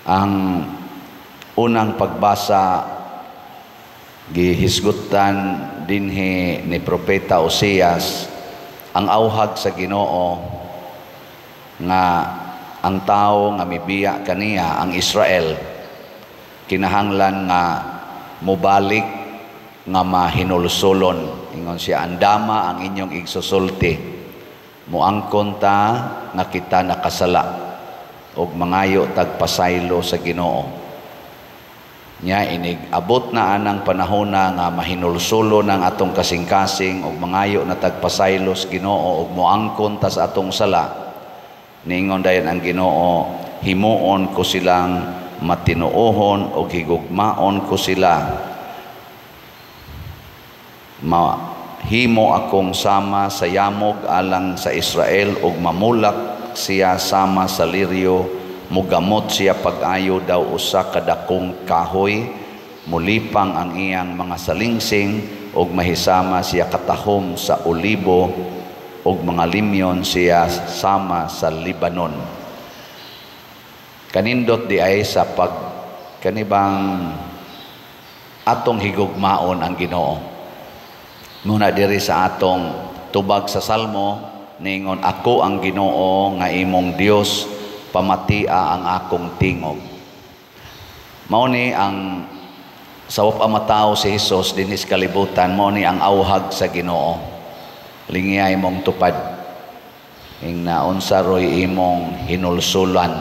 Ang unang pagbasa gihisgutan dinhi ni Propeta Oseas ang awhag sa Ginoo nga ang tao nga mibiya kaniya, ang Israel, kinahanglan nga mubalik nga mahinulsulon. Ingon siya, andama ang inyong igsusulti, muangkon ta nga kita nakasala og mangayo tagpasaylo sa Ginoo. Nya inig abot na anang panahon na nga mahinulsulo ng atong kasing-kasing og mangayo na tagpasaylo sa Ginoo og muangkon ta sa atong sala. Niingon dayon ang Ginoo, himuon ko silang matinuohon o higugmaon ko sila. Mahimo akong sama sa yamog alang sa Israel ug mamulak siya sama sa liryo, mugamot siya pag-ayo daw usa ka dakong kahoy, mulipang ang iyang mga salingsing ug mahisama siya katahom sa olibo ug mga limyon siya sama sa Libanon. Kanindot di ay sa kanibang atong higugmaon ang Ginoo. Muna diri sa atong tubag sa Salmo, ningon, ako ang Ginoo nga imong Dios, pamatia ang akong tingog. Mao ni ang sawop amatao si Hesus dinhi sa kalibutan, mao ni ang awhag sa Ginoo. Lingiyay mong tupad ing naunsa roy imong hinulsulan.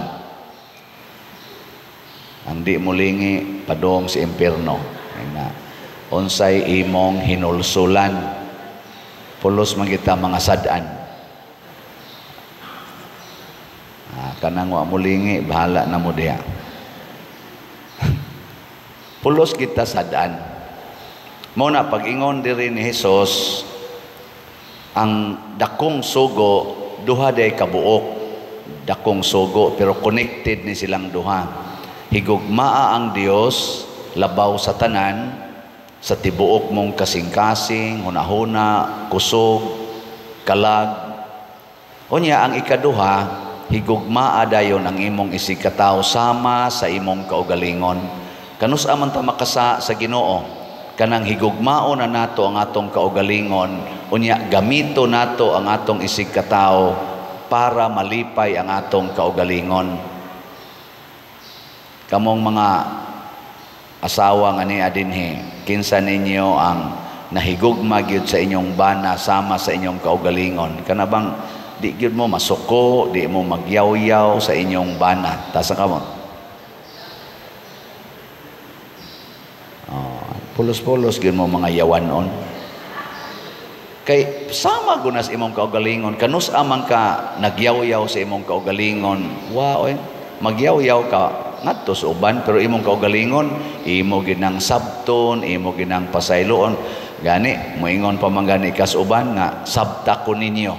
Ang di mo lingi padong sa impierno. Na unsay imong hinulsulan, pulos man kita mga sadan. Kanang wa mo lingi, bahala na mo diha. Pulos kita sadan. Mo na pag-ingon diri ni Hesus, ang dakong sugo, duha day kabuok, dakong sugo, pero connected ni silang duha. Higugmaa ang Dios, labaw sa tanan, sa tibuok mong kasing-kasing, hunahuna, kusog, kalag. Unya, ang ikaduha, higugmaa dayon ang imong isigkataw sama sa imong kaugalingon. Kanus aman ta makasa sa Ginoo, kanang higugmao na nato ang atong kaugalingon, unya gamito nato ang atong isig katao para malipay ang atong kaugalingon. Kamong mga asawa nga niya dinhi, kinsa ninyo ang nahigugma gyud sa inyong bana sama sa inyong kaugalingon? Kanabang di gyud mo masuko, di mo magyaw-yaw sa inyong bana. Tasa ka mo? Pulos-pulos gyud mo mga yawanon. Kay sama gunas imong kaugalingon, kanus amang ka nagyaw-yaw sa imong kaugalingon. Oy, magyaw-yaw ka ngadto sa uban, pero imong kaugalingon imo ginang sabton, imo ginang pasayloon. Gani moingon pa man gani kas uban nga sabta ko ninyo.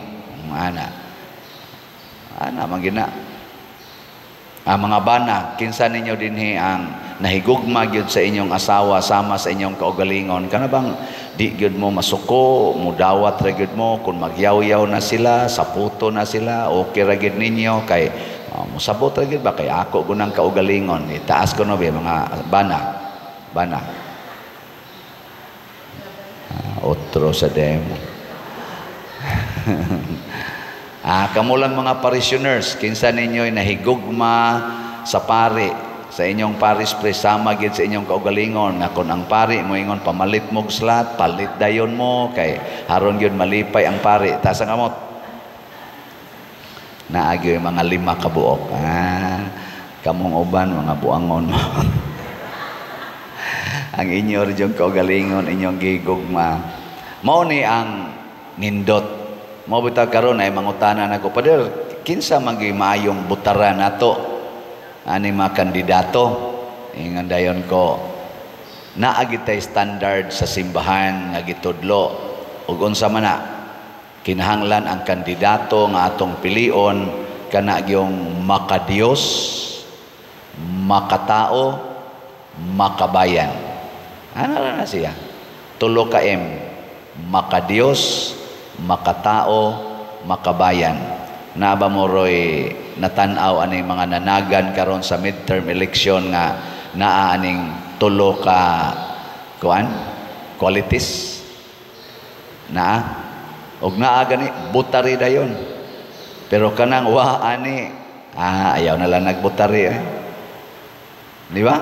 Ana man gina. Mga bana, kinsa ninyo dinhi ang nahigugma gyud sa inyong asawa sama sa inyong kaugalingon? Kana bang di gyud mo masuko, mudawat ra gyud mo kun magyaw-yaw na sila, saputo na sila, okay ra gyud ninyo kay musabot ra gyud ba kay ako gunang kaugalingon. Itaas ko no mga bana. Otro sa demo. Kamulang mga parishioners, kinsa ninyo'y nahigugma sa pari, sa inyong paris priest, sama gid sa inyong kaugalingon, na kung ang pari mo ingon pamalit mog slat, palit dayon mo, kay haron yun malipay ang pari. Tasa nga mo, naagyo yung mga 5 kabuok. Kamong uban, mga buangon mo. Ang inyo rin kaugalingon, inyong gigugma. Mao ni ang nindot. Mo bitaw karon ay mangutana nako, Pader, kinsa man gyud maayong butaran nato ani mga kandidato? Ingon dayon ko, naa gitay standard sa simbahan nga gitudlo ug unsa man na kinahanglan ang kandidato nga atong pilion kana gyung makadiyos, makatao, makabayan. Ano na siya? 3 ka M, makadiyos, makatao, makabayan. Na ba mo roy natanaw aning mga nanagan karon sa midterm election nga naa aning tulo ka qualities na og naa gani butari dayon. Pero kanang ani ayaw na lang nagbutari di ba?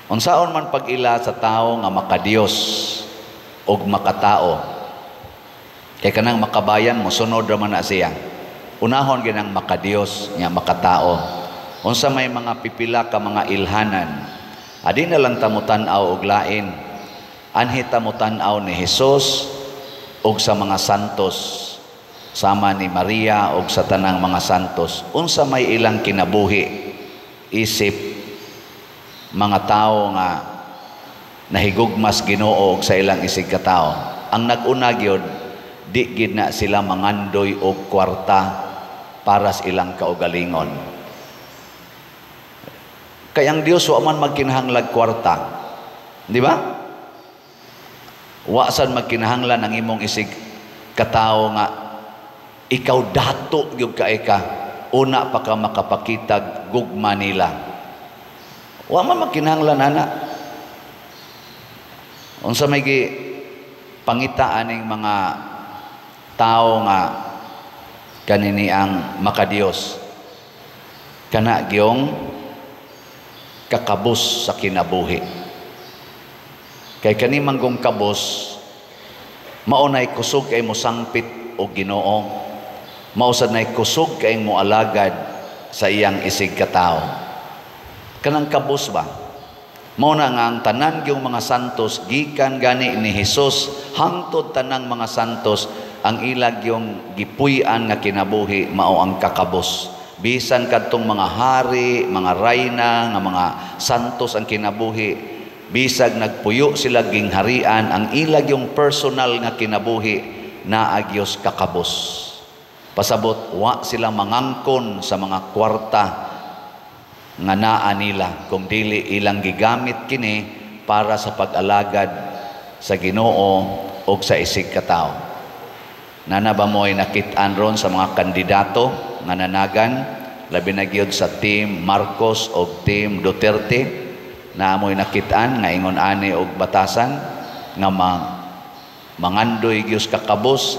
Unsaon man pag-ila sa tao nga makadiyos og makatao, kay kanang makabayan mo sunod ra man na siya. Unahon ginang makadiyos nga makatao. Unsa may mga pipila ka mga ilhanan, adi na lang ta mo tan-aw og lain. Anhi ta mo tan-aw ni Hesus og sa mga santos, sama ni Maria og sa tanang mga santos. Unsa may ilang kinabuhi, isip, mga tao nga nahigugmas Ginoo og sa ilang isig katao. Ang nag-una gyud, di gid na sila mangandoy og kwarta para sa ilang kaugalingon. Kay ang Dios wa man magkinahanglag kwarta, di ba? Wa sad magkinahanglan ang imong isig katao nga ikaw dato gyud ka una pa ka makapakitag gugma nila. Wa man magkinahanglan ana. Unsa may pangita aning mga tao nga kanini ang makadiyos, kana gyong kakabus sa kinabuhi. Kay kani manggong kabus maunay kusog kay mo sangpit og Ginoo, mausad nay kusog kay mo alagad sa iyang isig katao. Kanang kabus ba? Mao na nga ang tanan gyung mga santos gikan gani ni Hesus hangtod tanang mga santos ang ilag yung gipuy-an nga kinabuhi mao ang kakabus. Bisan kadtong mga hari, mga rayna nga mga santos ang kinabuhi, bisag nagpuyo sila gingharian, ang ilag yung personal nga kinabuhi naa gyud kakabus. Pasabot wa sila mangangkon sa mga kwarta nga naa nila kung dili ilang gigamit kini para sa pag-alagad sa Ginoo o sa isig katao. Nana ba mo ay nakit-an ron sa mga kandidato nga nanagan, labi na gyud sa team Marcos o team Duterte, na amoy nakit-an nga ingon ani og batasan nga mangandoy gyud kakabos,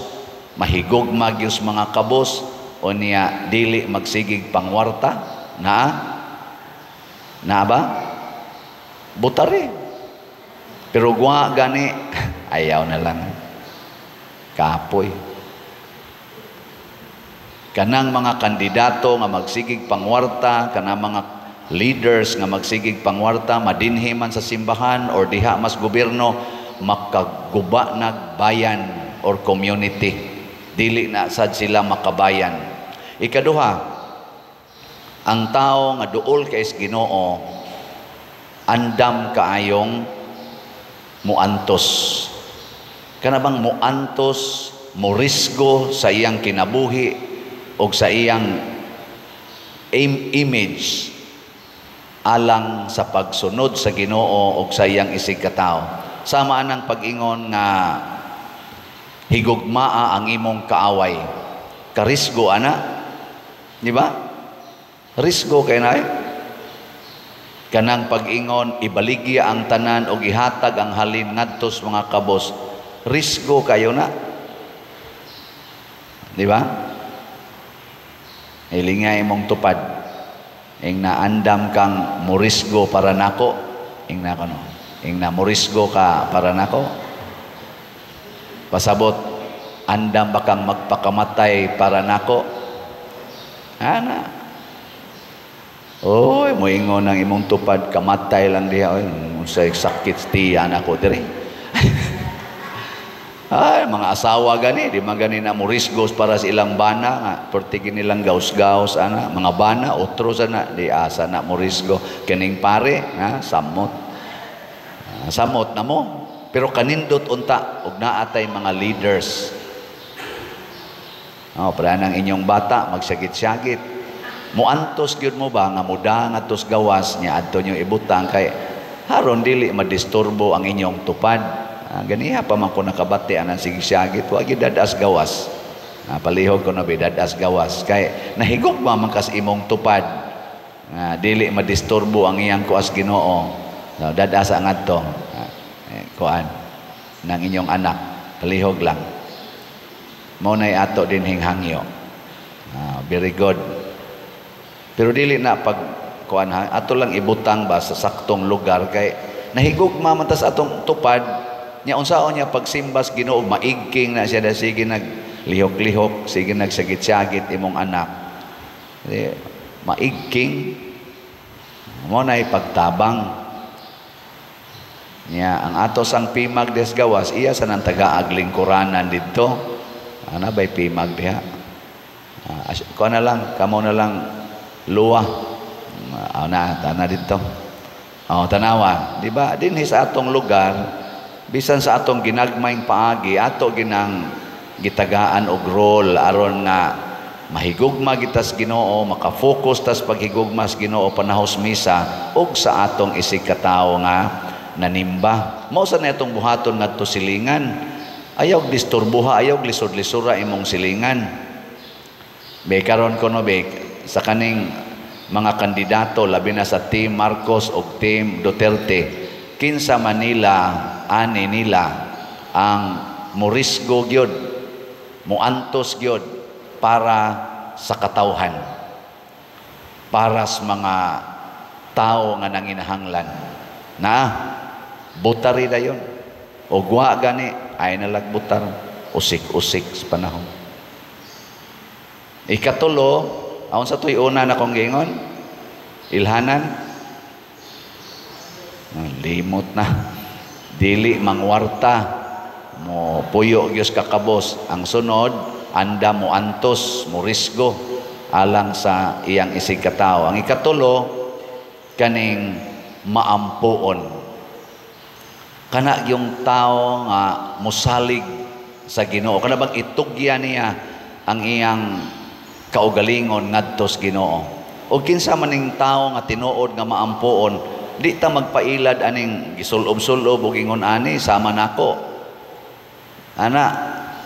mahigugma gyud mga kabos o niya dili magsigig pangwarta na ba? Butari. Pero gwa gani, ayaw na lang. Kapoy. Kanang mga kandidato nga magsigig pangwarta, kanang mga leaders nga magsigig pangwarta, madinhi man sa simbahan or diha mas gobyerno, makaguba nag bayan or community. Dili na sad sila makabayan. Ikaduha, ang tao nga duol kay Ginoo andam kaayong muantos. Kana bang muantos, morisgo sa iyang kinabuhi o sa iyang image alang sa pagsunod sa Ginoo o sa iyang isig katao. Sama anang pag-ingon nga higugmaa ang imong kaaway. Karisgo ana, di ba? Risgo kay nay. Kanang pag-ingon ibaligya ang tanan o ihatag ang halin ngadtos mga kabos. Risgo kayo na. Di ba? Ilingay imong tupad. Ing naandam kang morisgo para nako. Ing na kano. Ing na morisgo ka para nako. Pasabot andam ba kang magpakamatay para nako. Ana. Oy, moingon ang imong tupad kamatay lang diha oy, unsay sakit tiyan ako diri. Ay, mga asawa gani, di magani na morisgos para sa ilang bana nga pertigin nilang gaus-gaus ana, mga bana otro sana di asa na morisgo kining pare, ha, samot. Samot na mo. Pero kanindot unta ug naatay mga leaders. Para nang inyong bata magsagit-sagit. Muantos gyud mo ba nga muda nga tos gawas niya adto nyo ibutang kay haron dili madisturbo ang inyong tupad. Ganiha pa man ko nakabati anan sige sagit wa gyud dadas gawas. Palihog ko na bidadas gawas. Kay nahigog ba man kas imong tupad. Dili madisturbo ang iyang kuas Ginoo. Dadas ang adto. Kuan ng inyong anak. Palihog lang. Mao nay ato din hinghangyo. Very good. Pero dili na pag kuan ha, ato lang ibutang ba sa saktong lugar kay nahigog mamantas atong tupad nya unsaon niya pagsimbas Ginoo maigking na siya sige naglihok-lihok sige nagsagit-sagit imong anak. Maigking mo nay pagtabang niya ang atos ang pimag des gawas iya sa nang taga-aglingkuranan didto. Ana bay pimag diha. Ko na lang kamo na lang luwa. Tana dito. Tanawa, di ba? Dinhi sa atong lugar, bisan sa atong ginagmayng paagi, ato ginang gitagaan og role aron nga mahigugma gitas Ginoo, makafocus tas paghigugmas Ginoo panahos misa ug sa atong isig katawo nga nanimba. Mao sa natong buhaton ngadto silingan. Ayaw disturbuha, ayaw lisod-lisura imong silingan. Be karon kono be sa kaning mga kandidato labi na sa Team Marcos o Team Duterte kinsa Manila ani nila ang morisgo gyud muantos gyud para sa katawhan para sa mga tao nga nanginahanglan na butari dayon o gwa gani ay nalagbutar usik-usik sa panahon. Ikatulo, aon sa tuy una na kong gingon, ilhanan, limot na, dili mangwarta, mo puyo gyus kakabos. Ang sunod, anda mo antos, mo risgo, alang sa iyang isig katawo. Ang ikatulo, kaning maampuon. Kana yung tao nga musalig sa Ginoo. Kana bang itugya niya ang iyang kaugalingon ngadto sa Ginoo. O kinsa maning tao nga tinuod nga maampuon, di ta magpailad aning gisulob-sulob ug ingon ani sama nako. Ana,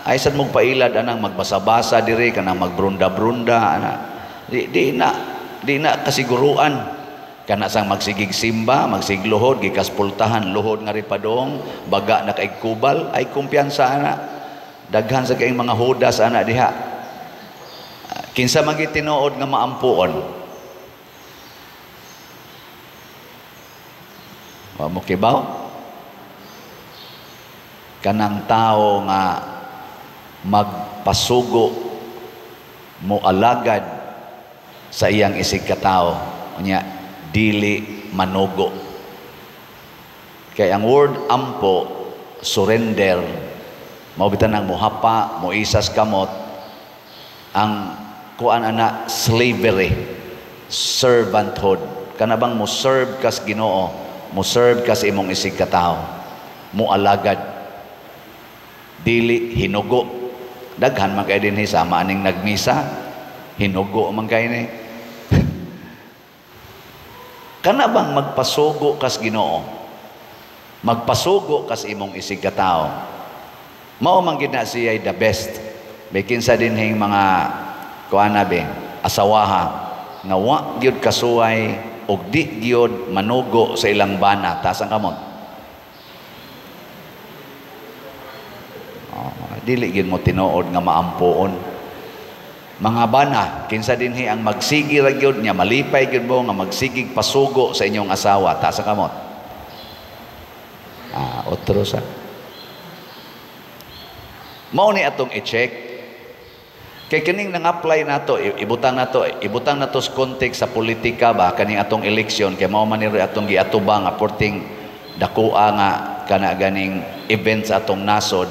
ay sad mo pailad anang magbasa-basa diri kanang magbrunda-brunda ana. Di na kasiguruan. Kana sang magsigig simba, magsigluhod gikaspultahan luhod nga ripadong, baga na kay kubal ay kumpiyansa ana. Daghan sa kay mga hudas ana diha. Kinsa magitinuod nga maampuon? Wa mo kibaw? Kanang tao nga magpasugo mo alagad sa iyang isig katao nya dili manugo. Kay ang word ampo surrender mao bitan nang mohapa mo isas kamot ang kuan ana slavery servanthood kana bang mo serve kas Ginoo mo serve kas imong isig katao mo alagad dili hinugo daghan man kay dinhi sama aning nagmisa hinugo man kay ni kana bang magpasugo kas Ginoo magpasugo kas imong isig katao mao man gid na siya the best bikin sa dinhing mga kuana be asawaha nga wa gyud kasuway og di gyud manugo sa ilang bana taas ang kamot dili gyud mo tinuod nga maampuon mga bana kinsa dinhi ang magsigi ra gyud nya malipay gyud mo nga magsigig pasugo sa inyong asawa taas ang kamot otro sa mao ni atong i-check kay kining nang-apply nato ibutang nato sa context sa politika ba kaning atong eleksyon kay mao man ni atong giatubang nga porting dakua nga kana ganing events atong nasod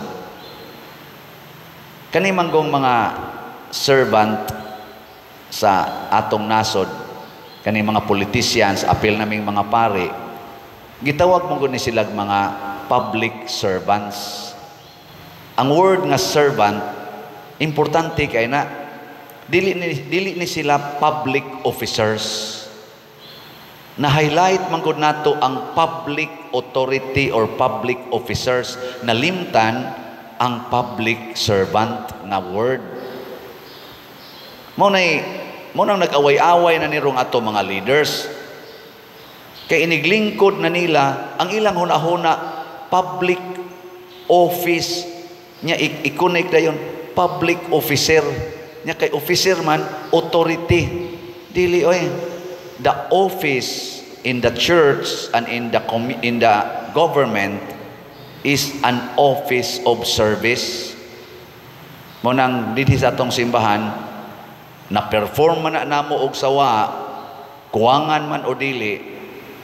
kani manggong mga servant sa atong nasod kani mga politicians apil naming mga pari gitawag mo gud ni sila mga public servants. Ang word nga servant importante kay na dili ni sila public officers. Na-highlight man gud nato ang public authority or public officers na limtan ang public servant na word. Mo nang nag-away-away na nirong ato mga leaders. Kay iniglingkod na nila ang ilang hunahuna public office nya i-connect dayon public officer nya kay officer man authority dili oy. The office in the church and in the government is an office of service. Mo nang dinhi sa atong simbahan na perform man na namo og sawa kuwangan man o dili,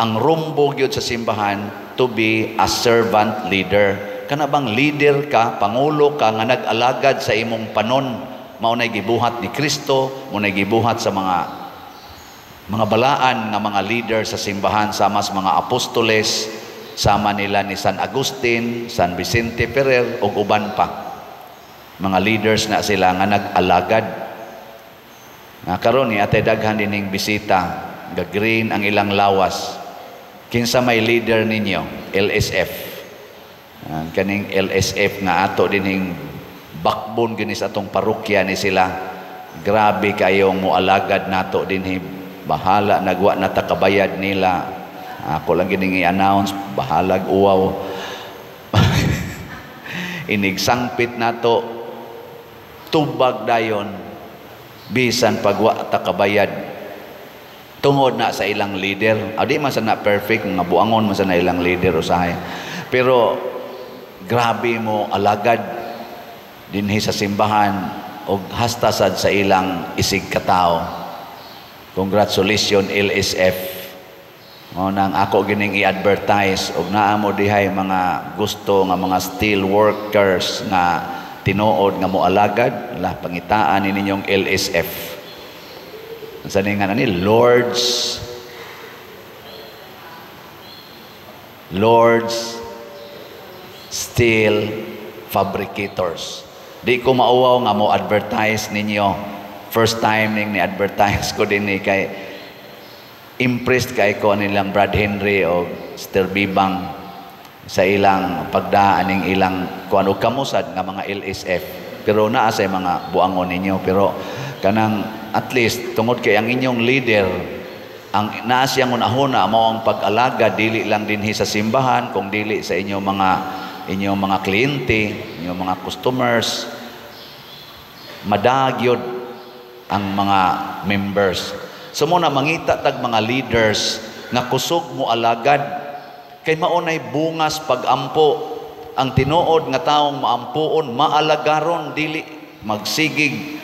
ang rumbo gyud sa simbahan to be a servant leader. Kana bang leader ka, pangulo ka nga nag-alagad sa imong panon, mao nay gibuhat ni Kristo, mao nay gibuhat sa mga balaan nga mga leader sa simbahan, sama sa mga apostoles, sama nila ni San Agustin, San Vicente Ferrer ug uban pa. Mga leaders na sila nga nag-alagad. Karon ni atay daghan dining bisita, gagreen ang ilang lawas. Kinsa may leader ninyo? LSF. Kaning LSF nga ato dining backbone gini sa atong parokya ni sila. Grabe kayong mualagad nato dinhi. Bahala nagwa na takabayad nila. Ako lang gining i-announce, bahalag uwaw. Inigsangpit nato tubag dayon bisan pagwa takabayad. Tungod na sa ilang leader. Di man sana perfect, nga buangon man sana ilang leader usahay. Pero grabe mo alagad dinhi sa simbahan o hasta sad sa ilang isig katao. Congratulations LSF. Mo nang ako gining i-advertise og naa mo dihay mga gusto nga mga steel workers nga tinuod nga mo alagad, pangitaan ninyong LSF. Sa nga ni Lord's Steel Fabricators. Di ko mauwaw nga mo advertise ninyo. First time ning ni-advertise ko din kay impressed kay ko nilang Brad Henry o Sister Bibang sa ilang pagdaan ning ilang kuan og kamusad nga mga LSF. Pero naa sa mga buangon ninyo, pero kanang at least tungod kay ang inyong leader ang naa siyang unahuna mao ang pag-alaga dili lang dinhi sa simbahan kung dili sa inyong mga kliyente, inyong mga customers, madagyod ang mga members. So muna mangita tag mga leaders nga kusog mo alagad kay maunay bungas pag-ampo. Ang tinuod nga taong maampuon maalagaron dili magsigig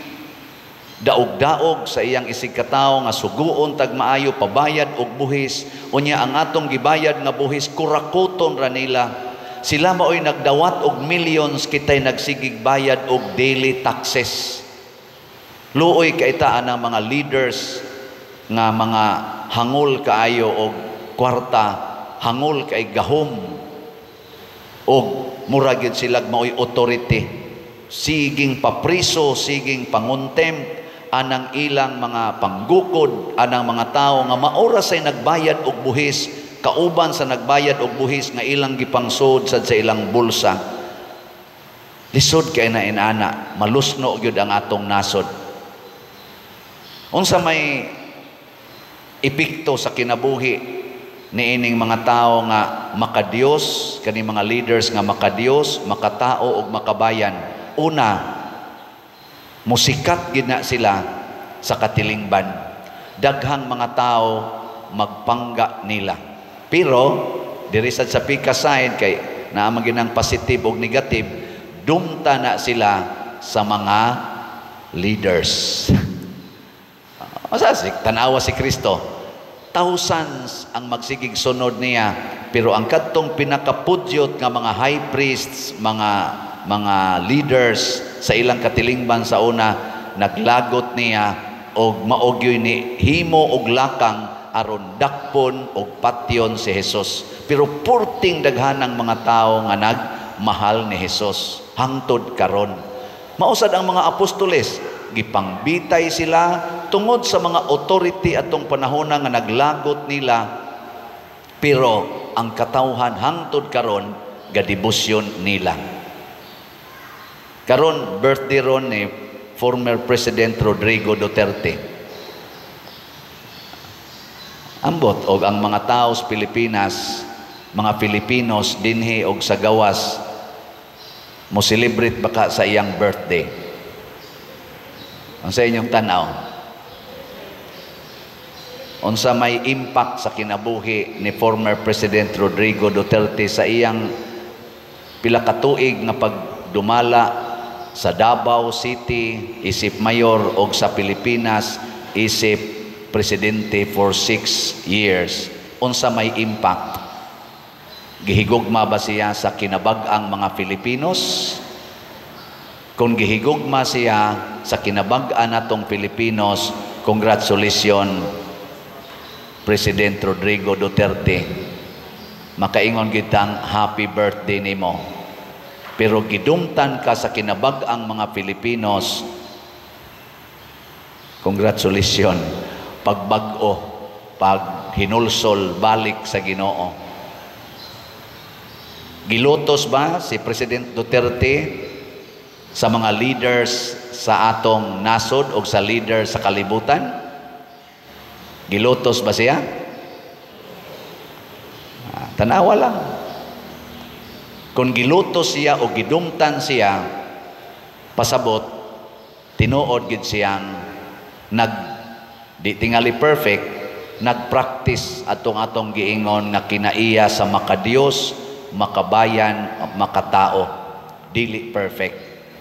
daog-daog sa iyang isig katawo nga suguon tag maayo pabayad og buhis, unya ang atong gibayad nga buhis kurakuton ra nila. Sila maoy nagdawat og millions, kitay nagsigig bayad og daily taxes. Luoy kay taan ang mga leaders nga mga hangol kaayo og kwarta, hangol kay gahom og mura gyud sila maoy authority, siging papriso, siging pangontempt anang ilang mga panggukod, anang mga tao nga maura say nagbayad og buhis, kauban sa nagbayad og buhis nga ilang gipangsud sad sa ilang bulsa. Lisod kay na inana, malusno gyud ang atong nasod. Unsa may epekto sa kinabuhi niining mga tao nga makadiyos, kani mga leaders nga makadiyos, makatao ug makabayan? Una, musikat gid na sila sa katilingban. Daghang mga tao magpangga nila. Pero diri sad sa pika side kay naa man ginang positive ug negative, dumta na sila sa mga leaders. Masasik tanawa si Kristo. Thousands ang magsigig sunod niya, pero ang kadtong pinakapudyot nga mga high priests, mga leaders sa ilang katilingban sa una, naglagot niya og maogyoy ni himo og lakang aron dakpon og patyon si Jesus. Pero purting daghanang mga tao nga nagmahal ni Jesus hangtod karon. Mausad ang mga apostoles, gipangbitay sila tungod sa mga authority atong panahon nga naglagot nila, pero ang katawhan hangtod karon gadibusyon nila. Karon birthday ron ni former President Rodrigo Duterte. Ambot og ang mga tao sa Pilipinas, mga Filipinos dinhi og sa gawas mo celebrate baka sa iyang birthday. Ang sa inyong tanaw, unsa may impact sa kinabuhi ni former President Rodrigo Duterte sa iyang pila ka tuig nga pagdumala sa Davao City isip mayor og sa Pilipinas isip presidente for 6 years. Unsa may impact? Gihigugma ba siya sa kinabag-ang mga Filipinos? Kung gihigugma siya sa kinabag-an natong Filipinos, congratulations President Rodrigo Duterte. Makaingon kitang happy birthday nimo. Pero gidumtan ka sa kinabag-ang mga Filipinos, congratulations. Pagbag-o, pag hinulsol balik sa Ginoo. Gilutos ba si President Duterte sa mga leaders sa atong nasod o sa leader sa kalibutan? Gilutos ba siya? Tanawa lang. Kung gilutos siya o gidumtan siya, pasabot, tinuod gid siyang di tingali perfect, nagpractice atong giingon nga kinaiya sa makadiyos, makabayan, makatao. Dili perfect,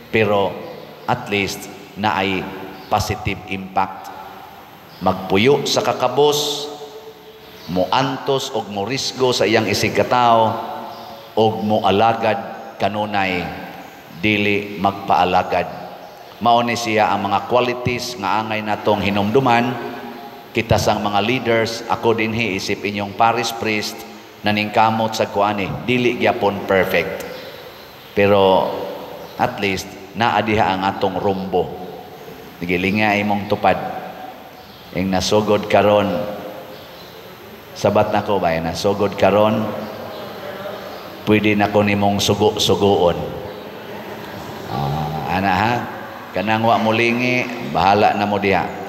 pero at least na ay positive impact. Magpuyo sa kakabos, moantos og morisgo sa iyang isigkatao, og moalagad kanunay, dili magpaalagad. Mao ni siya ang mga qualities nga angay natong hinumduman kita sang mga leaders. Ako dinhi isip inyong parish priest naningkamot sa kuani, dili gyapon perfect, pero at least naa diha ang atong rumbo. Gilinga imong tupad ing nasugod karon, sabat nako ba nasugod karon, pwede nako nimong sugo-sugoon. Ana ha, kanang wa mulingi, bahala na mo diha.